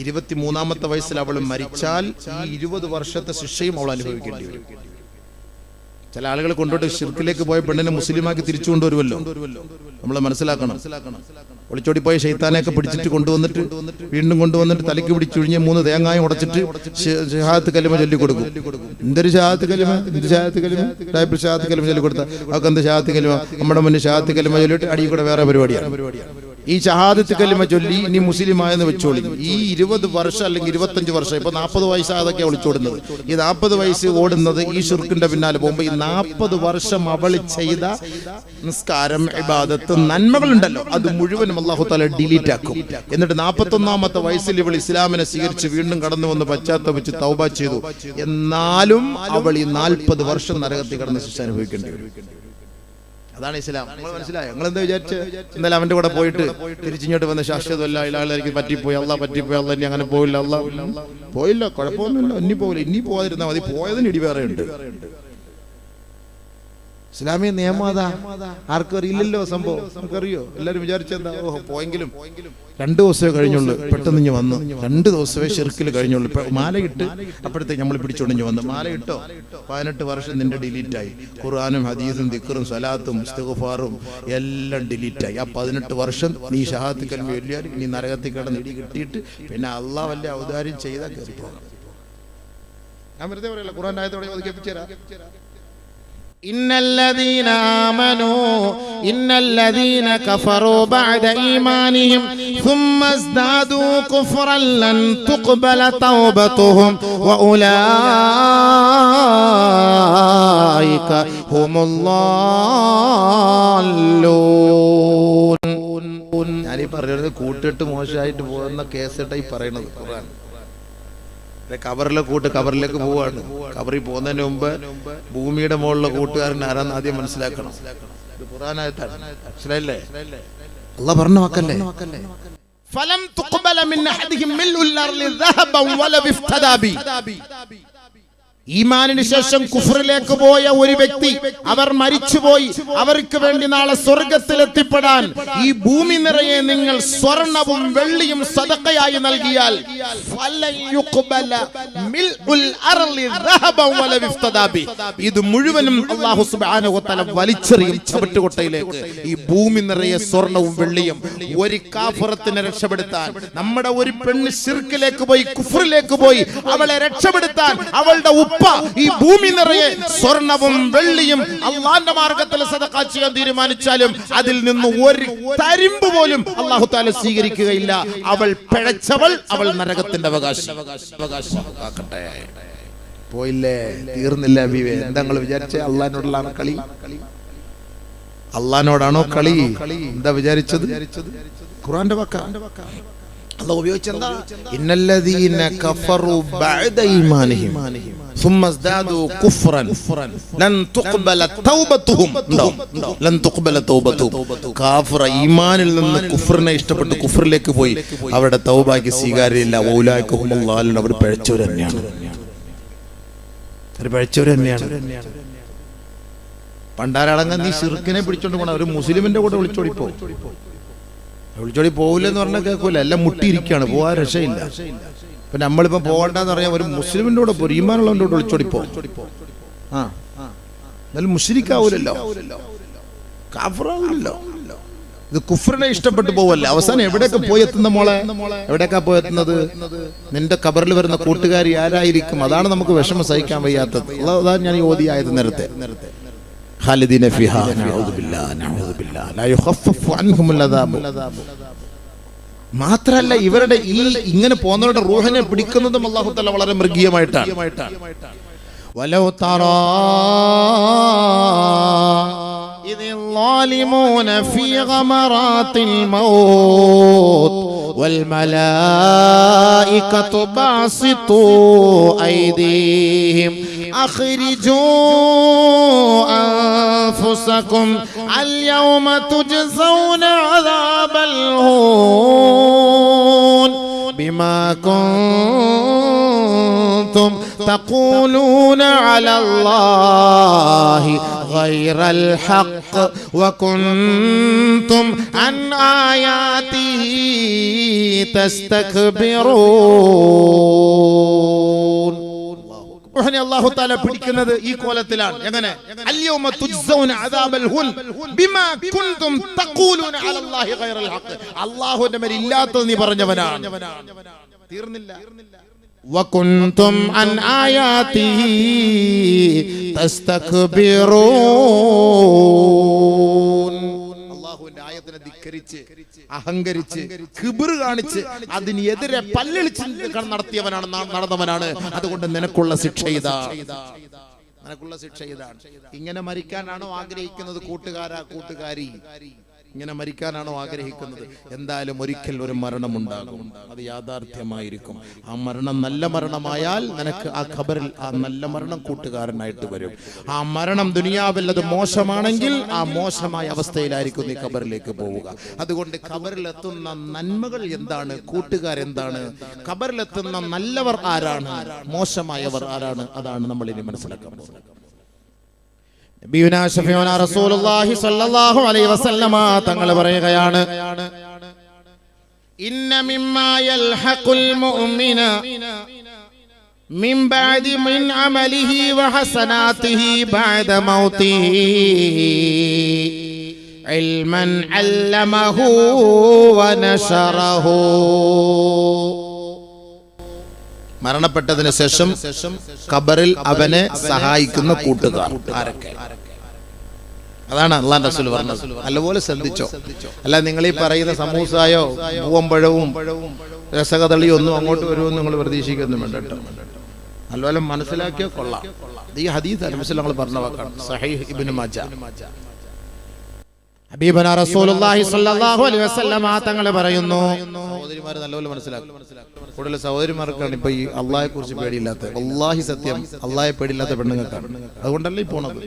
23ാമത്തെ വയസ്സിൽ അവൾ മരിച്ചാൽ ഈ 20 വർഷത്തെ ശിക്ഷയും അവൾ അനുഭവിക്കേണ്ടി വരും. ചില ആളുകൾ കൊണ്ടോട്ട് ഷിർക്കിലേക്ക് പോയ പെണ്ണിനെ മുസ്ലിമാക്കി തിരിച്ചു കൊണ്ടുവരുമല്ലോ, നമ്മൾ മനസ്സിലാക്കണം. ഒളിച്ചോടി പോയ ശൈത്താനെയൊക്കെ പിടിച്ചിട്ട് കൊണ്ടുവന്നിട്ട് വീണ്ടും കൊണ്ടുവന്നിട്ട് തലയ്ക്ക് പിടിച്ചൊഴിഞ്ഞ് 3 തേങ്ങായും ഉടച്ചിട്ട് ഷഹാദത്ത് കലിമ ചൊല്ലിക്കൊടുക്കും. എന്തൊരു ഷഹാദത്ത് കലിമ, എന്ത് ഷഹാദത്ത് കലിമ, ടൈപ്പ് ഷഹാദത്ത് കലിമ ചൊല്ലിക്കൊടുത്ത അവർക്ക് എന്ത് ഷഹാദത്ത് കലിമ? നമ്മുടെ മുന്നിൽ ഷഹാദത്ത് കലിമ ചൊല്ലിയിട്ട് അടിയിൽ കൂടെ വേറെ പരിപാടിയാണ്. ഈ ഷഹാദത്ത് കലിമ ചൊല്ലി ഇനി മുസ്ലിമായെന്ന് വെച്ചോളി. ഈ 20 വർഷം അല്ലെങ്കിൽ 25 വർഷം, ഇപ്പൊ 40 വയസ്സ് അതൊക്കെ ഒളിച്ചോടുന്നത്. ഈ 40 വയസ്സ് ഓടുന്നത് ഈ ഷിർക്കിന്റെ പിന്നാലെ പോകുമ്പോ ഈ 40 വർഷം അവൾ ചെയ്ത നിസ്കാരം, ഇബാദത്ത്, നന്മകളുണ്ടല്ലോ, അത് മുഴുവനും അല്ലാഹു തആല ഡിലീറ്റ് ആക്കും. എന്നിട്ട് 41ാമത്തെ വയസ്സിൽ ഇവൾ ഇസ്ലാമിനെ സ്വീകരിച്ച് വീണ്ടും കടന്നു വന്ന് പശ്ചാത്തപിച്ച് തൗബ ചെയ്തു. എന്നാലും അവൾ ഈ 40 വർഷം നരകത്തിൽ കടന്ന് ശിക്ഷ അനുഭവിക്കേണ്ടി വരും. അതാണ് ഇസ്ലാം. നിങ്ങൾ മനസ്സിലായോ? നിങ്ങൾ എന്താ വിചാരിച്ച് ഇന്നലെ അവന്റെ കൂടെ പോയിട്ട് തിരിച്ചിങ്ങോട്ട് വന്ന ശാശ്വതമല്ല, ഇയാളെനിക്ക് പറ്റിപ്പോയി, അള്ളാഹ് പറ്റിപ്പോയി, അള്ളാഹ് ഇനി അങ്ങനെ പോയില്ല, അള്ളാഹ് പോയില്ല, കുഴപ്പമൊന്നുമില്ല, ഇനി പോയില്ല, ഇനി പോകാതിരുന്നാൽ മതി, പോയതിന് ഇടി വേറെ ഉണ്ട്. ഇസ്ലാമിക നിയമം അതാ. ആർക്കും അറിയില്ലല്ലോ സംഭവം. നമുക്കറിയോ? എല്ലാവരും വിചാരിച്ചെന്താ, ഓഹോ പോയെങ്കിലും 2 ദിവസമേ കഴിഞ്ഞുള്ളൂ, പെട്ടെന്ന് ഇഞ്ഞ് വന്നു. 2 ദിവസമേ ഷിർക്കിൽ കഴിഞ്ഞുള്ളൂ. മാലയിട്ട് അപ്പോഴത്തേക്ക് നമ്മൾ പിടിച്ചോണ്ടിഞ്ഞ് വന്നു. മാലയിട്ടോ 18 വർഷം നിന്റെ ഡിലീറ്റായി. ഖുർആനും ഹദീസും ദിക്റും സലാത്തും ഇസ്തിഗ്ഫാറും എല്ലാം ഡിലീറ്റായി. ആ 18 വർഷം നീ ഷഹാദത്ത് കലിമ ചൊല്ലിയാൽ നീ നരകത്തിൽ കിടന്ന് ഇടി കിട്ടിയിട്ട് പിന്നെ അള്ളാഹ് വല്ല ഔദാര്യം ചെയ്താൽ കയറി പോകാം. ഞാൻ വെറുതെ പറയല്ല, ഖുർആൻ ആയത്തോടെ ഒതുക്കിപ്പിച്ചേരാം. إن الذين آمنوا إن الذين كفروا بعد إيمانهم ثم ازدادوا كفرا لن تقبل توبتهم وأولئك هم الضالون. ഞാൻ ഈ പറയുന്നത് കൂട്ടിട്ട് മോശമായിട്ട് പോകുന്ന കേസിട്ടായി പറയുന്നത്. ഖുർആൻ കബറിലെ കൂട്ട് കബറിലേക്ക് പോവാണ്. കബറിൽ പോകുന്നതിന് മുമ്പ് ഭൂമിയുടെ മുകളിലെ കൂട്ടുകാരൻ ആരാന്ന് ആദ്യം മനസ്സിലാക്കണം. ഇത് ഖുർആനായത്താണ്, മനസ്സിലായില്ലേ? അല്ലാഹ് പറഞ്ഞ വാക്കല്ലേ. ഫലം തുഖ്ബല മിൻ അഹദിഹിം മിൽഉൽ അർളി ദഹബൻ വലൗ ഇഫ്തദാ ബി. ഈമാനിന് ശേഷം കുഫറിലേക്ക് പോയ ഒരു വ്യക്തി, അവർ മരിച്ചുപോയി, അവർക്ക് വേണ്ടി നാളെ സ്വർഗത്തിൽ എത്തിപ്പെടാൻ ഈ ഭൂമി നിറയെ നിങ്ങൾ സ്വർണവും വെള്ളിയും സദഖയായി നൽകിയാൽ ഇത് മുഴുവനും അല്ലാഹു സുബ്ഹാനഹു വ തആല വലിച്ചെറിയും ചവിട്ടുകൊട്ടയിലേക്ക്. ഈ ഭൂമി നിറയെ സ്വർണവും വെള്ളിയും. ഒരു കാഫിറത്തിനെ രക്ഷപ്പെടുത്താൻ, നമ്മുടെ ഒരു പെണ്ണ് ശിർക്കിലേക്ക് പോയി, കുഫറിലേക്ക് പോയി, അവളെ രക്ഷപ്പെടുത്താൻ അവളുടെ ഈ ഭൂമി നിറയെ സ്വർണവും വെള്ളിയും അള്ളാന്റെ മാർഗത്തിൽ സദഖ ചെയ്യാൻ തീരുമാനിച്ചാലും അതിൽ നിന്ന് ഒരു തരിമ്പ് പോലും അല്ലാഹു തആല സ്വീകരിക്കുകയില്ല. അവൾ പിഴച്ചവൾ, അവൾ നരകത്തിന്റെ അവകാശി. പോയില്ലേ, തീർന്നില്ല ഹബീബേ. എന്താ നിങ്ങൾ വിചാരിച്ചേ? അള്ളാഹിനോടുള്ള കളി? അള്ളാഹിനോടാണോ കളി? എന്താ വിചാരിച്ചത്? ഖുർആന്റെ വാക്കാണ്. അല്ലാഹു ഉപയോഗിച്ചെന്താ? ഇന്നല്ലദീന കഫറു ബഅദ ഈമാനിഹിം ثم ازدادوا كفرا لن تقبل توبتهم. لن تقبل توبتهم. കാഫിർ ഈമാനിൽ നിന്ന് കുഫറിനെ ഇഷ്ടപ്പെട്ട് കുഫറിലേക്ക് പോയി, അവരുടെ തൗബയ്ക്ക് സ്വീകാര്യമില്ല. ഔലായിക ഹുമുൽ ളാലിൻ. അവർ പിഴച്ചവർ തന്നെയാണ്. പണ്ടാരടങ്ങാൻ നീ ശിർക്കിനെ പിടിച്ചോണ്ട് പോണ ഒരു മുസ്ലിമിന്റെ കൂടെ വിളിച്ചോടി പോവില്ലെന്ന് പറഞ്ഞാൽ കേൾക്കൂല. എല്ലാം മുട്ടിയിരിക്കുകയാണ്, പോകാൻ രക്ഷയില്ല. ഇപ്പൊ നമ്മളിപ്പോ പോകണ്ടെന്ന് പറയാൻ ഒരു മുസ്ലിമിന്റെ കൂടെ പോരും, ഈമാനുള്ളവന്റെ കൂടെ വിളിച്ചോടിപ്പോ. എന്നാലും മുശ്രിക്കാവൂലല്ലോ, കാഫിറാവൂലല്ലോ. ഇത് കുഫറിനെ ഇഷ്ടപ്പെട്ടു പോവല്ലേ. അവസാനം എവിടെയൊക്കെ പോയി എത്തുന്ന മോളെ? എവിടെയൊക്കെ പോയി എത്തുന്നത്? നിന്റെ ഖബറിൽ വരുന്ന കൂട്ടുകാരി ആരായിരിക്കും? അതാണ് നമുക്ക് വിഷമം സഹിക്കാൻ വയ്യാത്തത്. അതാണ് ഞാൻ ഈ ഓതിയായത് നേരത്തെ. ഖാലിദീന ഫിഹാ നഊദു ബില്ലാഹ് നഊദു ബില്ലാഹ് ലാ യുഖഫഫു അൻഹുൽ അദാബ്. മാത്രല്ല ഇവരുടെ ഈ ഇങ്ങനെ പോകുന്നവരുടെ റൂഹിനെ പിടിക്കുന്നതും അല്ലാഹു തആല വളരെ മൃഗീയമായിട്ടാണ്. വലൗ തറാ ഇദിൽ ളാലിമൂന ഫീ ഗമറാത്തിൽ മൗത്ത് വൽ മലായികതു ബാസിതു ഐദീഹിം അഖ്രിജൂ അൻഫുസകും അൽ യൗമ തുജ്സൗന അദാബൽ ഹൂൻ ബിമാ കുൻതും തഖൂലൂന അലല്ലാഹി ഗൈറൽ ഹഖ് വകുൻതും അൻ ആയാതിഹി തസ്തക്ബിറൂൻ. അവനെ അല്ലാഹു തആല പിടിക്കുന്നത് ഈ കോലത്തിലാണ്. എങ്ങനെ? അൽയൗമ തുജ്സൗന അദാബൽ ഹുൻ ബിമാ കുൻതും തഖൂലൂന അലല്ലാഹി ഗൈറൽ ഹഖ്. അല്ലാഹുവിന്റെ മേൽ ഇല്ലാത്തത് നീ പറഞ്ഞവനാണ്. തീർന്നില്ല. വകുൻതും അൻ ആയാതിഹി തസ്തക്ബിറൂൻ. അല്ലാഹുവിന്റെ ആയത്തിനെ ധിക്കരിച്ച്, അഹങ്കരിച്ച്, കിബിർ കാണിച്ച് അതിനെതിരെ പല്ലിളിച്ച് നടത്തിയവനാണ്, നടന്നവനാണ്. അതുകൊണ്ട് നിനക്കുള്ള ശിക്ഷ ഇതാണ്. ഇങ്ങനെ മരിക്കാനാണോ ആഗ്രഹിക്കുന്നത് കൂട്ടുകാരാ, കൂട്ടുകാരി? ഇങ്ങനെ മരിക്കാനാണോ ആഗ്രഹിക്കുന്നത്? എന്തായാലും ഒരിക്കൽ ഒരു മരണം ഉണ്ടാകും, അത് യാഥാർത്ഥ്യമായിരിക്കും. ആ മരണം നല്ല മരണമായാൽ നിനക്ക് ആ ഖബറിൽ ആ നല്ല മരണം കൂട്ടുകാരനായിട്ട് വരും. ആ മരണം ദുനിയാവിൽ അത് മോശമാണെങ്കിൽ ആ മോശമായ അവസ്ഥയിലായിരിക്കും നീ ഖബറിലേക്ക് പോവുക. അതുകൊണ്ട് ഖബറിലെത്തുന്ന നന്മകൾ എന്താണ്, കൂട്ടുകാരെന്താണ്, ഖബറിലെത്തുന്ന നല്ലവർ ആരാണ്, മോശമായവർ ആരാണ്, അതാണ് നമ്മൾ ഇനി മനസ്സിലാക്കാൻ പോകുന്നത്. നബിയുനാ ശഫീഉനാ റസൂലുള്ളാഹി സ്വല്ലല്ലാഹു അലൈഹി വസല്ലമ തങ്ങൾ പറയുകയാണ്, ഇന്ന മിമ്മാ യൽഹഖുൽ മുഅ്മിന മിൻ ബഅദി മിൻ അമലിഹി വഹസനാതിഹി ബഅദ മൗതിഹി ഇൽമൻ അല്ലമഹു വനശറഹു. മരണപ്പെട്ടതിന് ശേഷം ഖബറിൽ അവനെ സഹായിക്കുന്ന കൂട്ടുകാർ ആരൊക്കെ? അതാണ് അല്ലാഹുവിന്റെ റസൂൽ പറഞ്ഞത്. നല്ലപോലെ ശ്രദ്ധിച്ചോ. അല്ല നിങ്ങൾ ഈ പറയുന്ന സമൂസായോ പൂവമ്പഴവും രസകദളിയോ ഒന്നും അങ്ങോട്ട് വരുമെന്ന് നിങ്ങൾ പ്രതീക്ഷിക്കൊന്നും വേണ്ട കേട്ടോ. നല്ലപോലെ മനസ്സിലാക്കിയോ കൊള്ളാം. ഈ ഹദീസ് നബി ഞങ്ങൾ പറഞ്ഞ വാക്കാണ്, സഹീഹ് ഇബ്നു മാജ. ഹബീബനാ റസൂലുള്ളാഹി സ്വല്ലല്ലാഹു അലൈഹി വസല്ലം തങ്ങൾ പറയുന്നു, സഹോദരിമാർ നല്ലപോലെ മനസ്സിലാക്കും. കൂടുതൽ സഹോദരിമാർക്കാണ് ഇപ്പൊ ഈ അള്ളാഹയെ കുറിച്ച് പേടിയില്ലാത്ത, വല്ലാഹി സത്യം അള്ളാഹയെ പേടിയില്ലാത്ത പെണ്ണുങ്ങൾക്കാണ്. അതുകൊണ്ടല്ലേ ഈ പോണത്.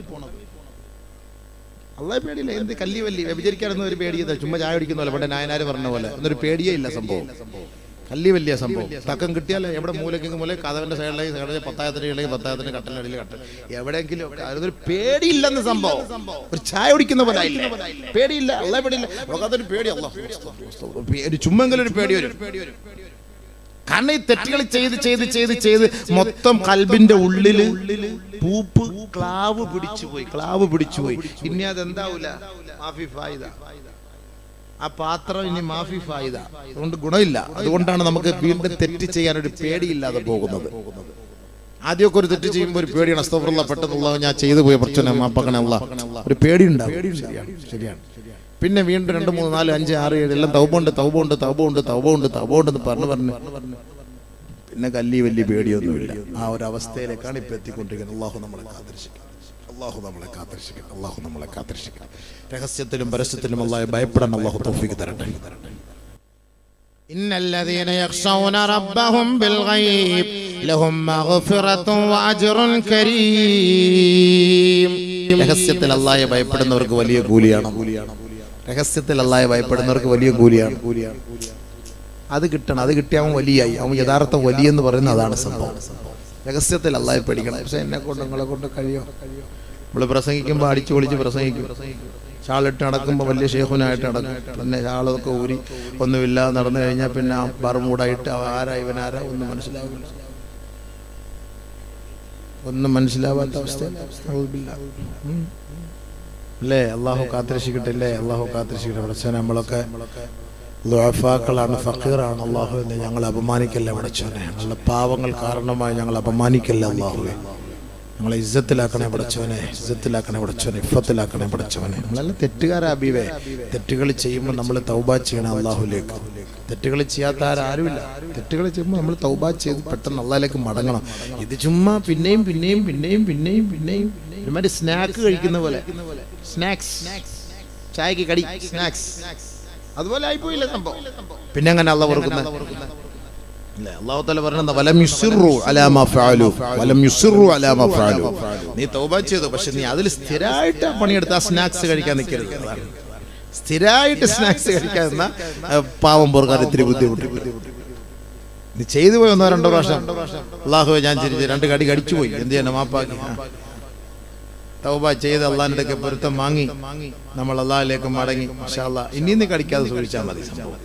അള്ളാഹയെ പേടിയില്ല. എന്ത് കല്ലി വല്ലി വ്യഭിചരിക്കാനൊന്നും ഒരു പേടിയല്ല. ചുമ്മാ ചായ കുടിക്കുന്ന പോലെ പണ്ട് നായനാര് പറഞ്ഞ പോലെ എന്നൊരു പേടിയേ ഇല്ല. സംഭവം കല്ലി വലിയ സംഭവം. തക്കം കിട്ടിയാൽ എവിടെ മൂലക്കെങ്കിൽ മൂല കഥവിന്റെ സൈഡിലേക്ക് പത്തായത്തിലേക്ക് പത്തായത്തിന്റെ കട്ടലടിയിൽ കട്ടൽ എവിടെയെങ്കിലും അതൊരു പേടിയില്ലെന്ന് സംഭവം. ഒരു ചായ കുടിക്കുന്ന പോലെ പേടിയില്ല. അള്ളാഹെ പേടിയില്ല. അതൊരു പേടി. അള്ളാഹ് ചുമ്മെങ്കിലും ഒരു പേടി വരും. കാരണം ഈ തെറ്റുകൾ ചെയ്ത് ചെയ്ത് ചെയ്ത് ചെയ്ത് മൊത്തം കൽബിന്റെ ഉള്ളില് പൂപ്പ് ക്ലാവ് പിടിച്ചുപോയി. ഇനി അതെന്താവൂല, മാഫി ഫായിദ. ആ പാത്രം ഇനി മാഫി ഫായിദ. അതുകൊണ്ട് ഗുണമില്ല. അതുകൊണ്ടാണ് നമുക്ക് വീണ്ടും തെറ്റ് ചെയ്യാൻ ഒരു പേടിയില്ലാതെ പോകുന്നത്. ആദ്യമൊക്കെ ഒരു തെറ്റ് ചെയ്യുമ്പോൾ ഒരു പേടിയാണ്. അസ്തഗ്ഫിറുല്ലാഹ്, പെട്ടെന്നുള്ള ഞാൻ ചെയ്തു പോയ പ്രശ്നം മാപ്പാക്കണേ അല്ലാഹ്, ഒരു പേടി ഉണ്ടാവും. ശരിയാണ്. പിന്നെ വീണ്ടും 2, 3, 4, 5, 6, 7 എല്ലാം തൗബുണ്ട് എന്ന് പറഞ്ഞു പിന്നെ കല്ലി വലിയ പേടിയൊന്നുമില്ല. ആ ഒരു അവസ്ഥയിലേക്കാണ് ഇപ്പൊ എത്തിക്കൊണ്ടിരിക്കുന്നത്. അല്ലാഹു നമ്മളെ കാത്തിരക്ഷിക്കണം. രഹസ്യത്തിലും പരസ്യത്തിലും അല്ലാഹയെ ഭയപ്പെടാൻ അല്ലാഹു തൗഫീഖ് തരട്ടെ. ഇന്നല്ലദീന യഖ്ശൗന റബ്ബഹും ബിൽ ഗൈബ് ലഹും മഗ്ഫിറത്തുൻ വഅജ്റുൻ കരീം. രഹസ്യത്തിൽ അല്ലാഹയെ ഭയപ്പെടുന്നവർക്ക് വലിയ കൂലിയാണ്. രഹസ്യത്തിൽ അല്ലാഹയെ ഭയപ്പെടുന്നവർക്ക് വലിയ കൂലിയാണ്. അത് കിട്ടണം. അത് കിട്ടിയാവും വലിയായി. അവൻ യഥാർത്ഥ വലിയെന്ന് പറയുന്നത് അതാണ് സംഭവം. രഹസ്യത്തിൽ അല്ലാഹയെ പേടിക്കണം. പക്ഷെ എന്നെ കൊണ്ട് നിങ്ങളെ കൊണ്ട് കഴിയോ? നമ്മൾ പ്രസംഗിക്കുമ്പോൾ അടിച്ചു പൊളിച്ച് പ്രസംഗിക്കും. ഷാളിട്ട് നടക്കുമ്പോൾ വലിയ ഷേഖുനായിട്ട് നടക്കും. പിന്നെ ഷാളൊക്കെ ഊരി ഒന്നുമില്ലാതെ നടന്നു കഴിഞ്ഞാൽ പിന്നെ ബർമൂടായിട്ട് ആരാ ഇവനാരാ ഒന്നും മനസ്സിലാവില്ല. ഒന്നും മനസ്സിലാവാത്ത അവസ്ഥ അല്ലേ? അള്ളാഹു കാത്തിരക്ഷിക്കട്ടെ. പഠിച്ചോനെ, നമ്മളൊക്കെ ദുആഫാക്കളാണ്, ഫഖീറാണ്. അള്ളാഹു എന്ന് ഞങ്ങൾ അപമാനിക്കല്ലേ പഠിച്ചോനെ. ഞങ്ങളുടെ പാവങ്ങൾ കാരണമായി ഞങ്ങൾ അപമാനിക്കല്ലേ അള്ളാഹുവേ. ഞങ്ങളെ ഇസ്സത്തിലാക്കണേ പഠിച്ചോനെ, ഇഫത്തിലാക്കണേ പഠിച്ചോനെ. നമ്മളെല്ലാം തെറ്റുകാരാ ഹബീബേ. തെറ്റുകൾ ചെയ്യുമ്പോൾ നമ്മൾ തൗബ ചെയ്യണം അള്ളാഹുലേക്ക്. തെറ്റുകൾ ചെയ്യാത്ത ആരുമില്ല. തെറ്റുകൾ ചെയ്യുമ്പോൾ നമ്മൾ തൗബ ചെയ്ത് പെട്ടെന്ന് അള്ളാഹിലേക്ക് മടങ്ങണം. ഇത് ചുമ്മാ പിന്നെയും ഒരുമാതിരി സ്നാക്ക് കഴിക്കുന്ന പോലെ, സ്നാക്സ്, ചായക്ക് കടി, സ്നാക്സ്, അതുപോലെ ആയിപ്പോയില്ല സംഭവം. പിന്നെ അങ്ങനെ അള്ളാഹ് ഓർക്കുന്നത് അല്ലാഹു തആല പറയുന്നത് വലം യുസിറു അലാ മാ ഫഅലു. നീ തൗബ ചെയ്തു, പക്ഷെ നീ അതിൽ സ്ഥിരമായിട്ട് പണിയെടുത്ത സ്നാക്സ് കഴിക്കാൻ നിൽക്കരുത്. സ്ഥിരമായിട്ട് സ്നാക്സ് കഴിക്കാതിരുന്ന പാവം പോർക്കാർ ഇത്തിരി ബുദ്ധിമുട്ടി. നീ ചെയ്തു പോയി 1-2 പ്രാവശ്യം അല്ലാഹുവേ ഞാൻ 2 കടി കടിച്ചു പോയി, എന്ത് ചെയ്യണം, മാപ്പാക്കി. തൗബ ചെയ്ത് അള്ളാഹിന്റെ അടുക്കൽ പൊരുത്തം വാങ്ങി നമ്മൾ അള്ളാഹിലേക്ക് മടങ്ങി. ഇൻഷാ അല്ലാഹ് ഇനി നീ കടിക്കാതെ സൂക്ഷിച്ചാൽ മതി. സംഭവം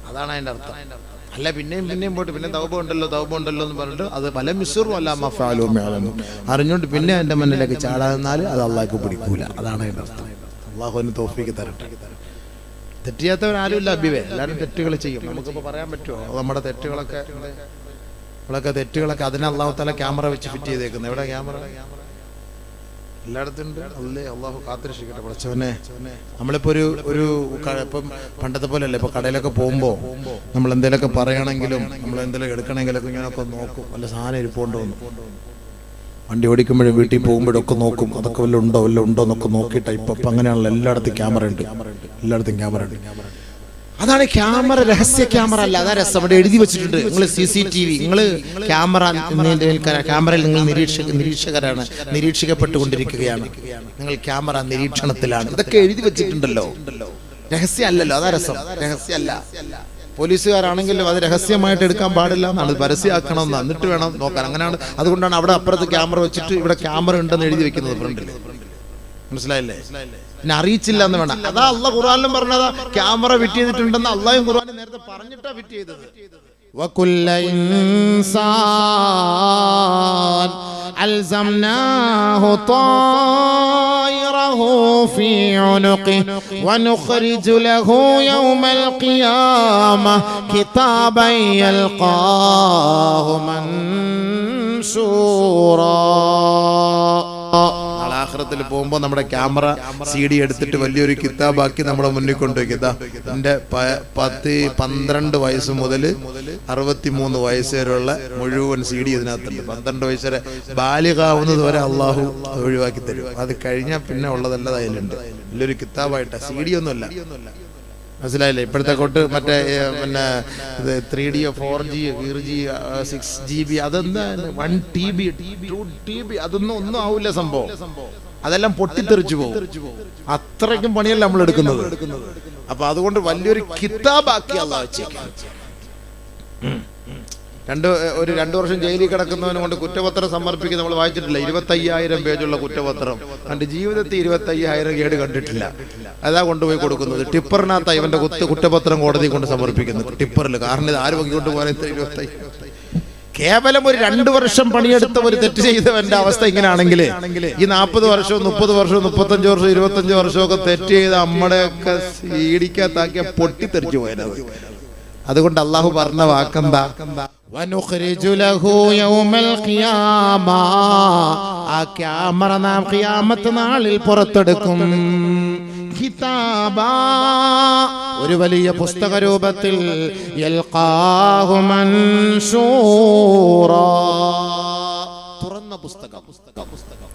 അതാണ് അതിന്റെ അർത്ഥം. അല്ല പിന്നെയും പോയിട്ട് പിന്നെ തൗബ ഉണ്ടല്ലോ എന്ന് പറഞ്ഞിട്ട് അത് പല മിസ്റും അല്ല മഫാലും അറിഞ്ഞുകൊണ്ട് പിന്നെ എൻ്റെ മുന്നിലേക്ക് ചാടാന്നാൽ അത് അള്ളാഹ്ക്ക് പിടിക്കൂല. അതാണ് അതിൻ്റെ അർത്ഥം. അള്ളാഹുവിന് തൗഫീക്ക് തരട്ടെ. തെറ്റിയാത്തവരാരും ഇല്ല അബിവേ, എല്ലാവരും തെറ്റുകൾ ചെയ്യും. നമുക്കിപ്പോൾ പറയാൻ പറ്റുമോ നമ്മുടെ തെറ്റുകളൊക്കെ അതിനെ അള്ളാഹു തആല ക്യാമറ വെച്ച് ഫിറ്റ് ചെയ്തേക്കുന്നത്? എവിടെ ക്യാമറ? എല്ലായിടത്തും ഉണ്ട്. അല്ലേ, അള്ളാഹു കാത്തിരക്ഷിക്കട്ടെ പഠിച്ചവനെ. നമ്മളിപ്പോൾ ഒരു ഇപ്പം പണ്ടത്തെ പോലെ അല്ലേ, ഇപ്പോൾ കടയിലൊക്കെ പോകുമ്പോൾ നമ്മൾ എന്തെങ്കിലുമൊക്കെ പറയണമെങ്കിലും നമ്മൾ എന്തെങ്കിലും എടുക്കണമെങ്കിലൊക്കെ ഇങ്ങനെയൊക്കെ നോക്കും. വല്ല സാധനം ഇരിപ്പുണ്ടോ എന്ന്. വണ്ടി ഓടിക്കുമ്പോഴും വീട്ടിൽ പോകുമ്പോഴൊക്കെ നോക്കും, അതൊക്കെ വല്ല ഉണ്ടോ എന്നൊക്കെ നോക്കിയിട്ട് ഇപ്പം അങ്ങനെയാണല്ലോ. എല്ലായിടത്തും ക്യാമറ ഉണ്ട്. അതാണ് ക്യാമറ. രഹസ്യ ക്യാമറ അല്ല, അതാ രസം. അവിടെ എഴുതി വെച്ചിട്ടുണ്ട്, നിങ്ങൾ CCTV, നിങ്ങൾ ക്യാമറയിൽ നിങ്ങൾ നിരീക്ഷകരാണ്, നിരീക്ഷിക്കപ്പെട്ടുകൊണ്ടിരിക്കുകയാണ്, നിങ്ങൾ ക്യാമറ നിരീക്ഷണത്തിലാണ്. ഇതൊക്കെ എഴുതി വെച്ചിട്ടുണ്ടല്ലോ. രഹസ്യം അല്ലല്ലോ, അതാ രസം. രഹസ്യമല്ല. പോലീസുകാരാണെങ്കിലും അത് രഹസ്യമായിട്ട് എടുക്കാൻ പാടില്ല എന്നാണ്, പരസ്യമാക്കണമെന്ന്, എന്നിട്ട് വേണം നോക്കാൻ. അങ്ങനെയാണ്. അതുകൊണ്ടാണ് അവിടെ അപ്പുറത്ത് ക്യാമറ വെച്ചിട്ട് ഇവിടെ ക്യാമറ ഉണ്ടെന്ന് എഴുതി വെക്കുന്നത് ഫ്രണ്ടിൽ. മനസ്സിലായില്ലേ? പിന്നെ അറിയിച്ചില്ല എന്ന് വേണ്ട. അതാ അള്ളാഹ് ഖുർആനിലും പറഞ്ഞതാ, ക്യാമറ ഫിറ്റ് ചെയ്തിട്ടുണ്ടെന്ന് അള്ളാഹും ഖുർആനിൽ നേരത്തെ പറഞ്ഞിട്ടാ ഫിറ്റ് ചെയ്തത്. വകുല്ല ഇൻസാൻ അൽസംനാഹു طائره في عنقه ونخرج له يوم القيامة كتابا يلقاه منشورا. ആഖിറത്തിൽ പോകുമ്പോൾ നമ്മുടെ ക്യാമറ CD എടുത്തിട്ട് വലിയൊരു കിതാബാക്കി നമ്മുടെ മുന്നിൽ കൊണ്ടുവയ്ക്കുക. എൻ്റെ 12 വയസ്സ് മുതൽ 63 വയസ്സ് വരെയുള്ള മുഴുവൻ CD ഇതിനകത്തുണ്ട്. 12 വയസ്സ് വരെ ബാലികാവുന്നത് വരെ അള്ളാഹു ഒഴിവാക്കി തരും. അത് കഴിഞ്ഞാൽ പിന്നെ ഉള്ളതെല്ലാം അതിലുണ്ട്. വലിയൊരു കിതാബായിട്ട്, CD ഒന്നുമല്ല. മനസ്സിലായില്ലേ? ഇപ്പോഴത്തെ കൊണ്ട് മറ്റേ പിന്നെ 3D 4G 6GB അതെന്താ 1TB 2TB അതൊന്നും ആവില്ല സംഭവം. അതെല്ലാം പൊട്ടിത്തെറിച്ചു പോകും. അത്രയ്ക്കും പണിയല്ല നമ്മൾ എടുക്കുന്നത്. അപ്പൊ അതുകൊണ്ട് വലിയൊരു കിതാബാക്കി അള്ളാഹു വെച്ചേക്കാം. 2 വർഷം ജയിലിൽ കിടക്കുന്നവനെ കൊണ്ട് കുറ്റപത്രം സമർപ്പിക്കുക നമ്മൾ വായിച്ചിട്ടില്ല. 25,000 പേജുള്ള കുറ്റപത്രം. എൻ്റെ ജീവിതത്തിൽ 25,000 കേട് കണ്ടിട്ടില്ല. അതാ കൊണ്ടുപോയി കൊടുക്കുന്നത്. ടിപ്പറിനകത്തായി ഇവന്റെ കുറ്റപത്രം കോടതി കൊണ്ട് സമർപ്പിക്കുന്നത്. ടിപ്പറിൽ. കാരണം ഇത് ആര് വങ്ങിക്കൊണ്ട് പോകാൻ 25,000? കേവലം ഒരു 2 വർഷം പണിയെടുത്ത ഒരു തെറ്റ് ചെയ്തവന്റെ അവസ്ഥ ഇങ്ങനെയാണെങ്കിൽ ഈ 40 വർഷവും 30 വർഷവും 35 വർഷവും 25 വർഷമൊക്കെ തെറ്റ് ചെയ്ത് നമ്മുടെയൊക്കെ സീഡിക്കകത്താക്കിയ പൊട്ടിത്തെറിച്ചു പോയത്. അതുകൊണ്ട് അള്ളാഹു പറഞ്ഞ വാക്കെന്താ? വനുഖ്രിജു ലഹു യൗമൽ ഖിയാമ. ആ ക്യാമറ നാം ഖിയാമത്ത് നാളിൽ പുറത്തെടുക്കും. കിതാബാ, ഒരു വലിയ പുസ്തക രൂപത്തിൽ. യൽഖാഹു മൻശൂറാ, തുറന്ന പുസ്തകം.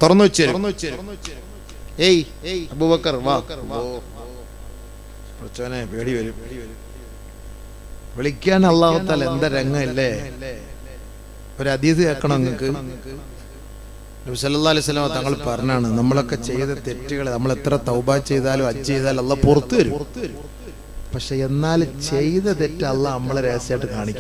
തുറന്നു വെച്ചേരും. ഏയ് അബൂബക്കർ വാ. പ്രച്ചോനെ പേടി വരും. വിളിക്കാൻ അല്ലാഹു തആല എന്താ രംഗമല്ലേ. ഒരു ഹദീസ് കേൾക്കണം നിങ്ങൾക്ക്. നബി സല്ലല്ലാഹു അലൈഹി വസല്ലം തങ്ങൾ പറഞ്ഞാണ്, നമ്മളൊക്കെ ചെയ്ത തെറ്റുകൾ നമ്മൾ എത്ര തൗബ ചെയ്താലും ഹജ്ജ് ചെയ്താലും അല്ലാഹ് പുറത്തു വരും. പക്ഷെ എന്നാൽ ചെയ്ത തെറ്റ് അല്ലാഹ് നമ്മളെ രഹസ്യമായിട്ട് കാണിക്കും.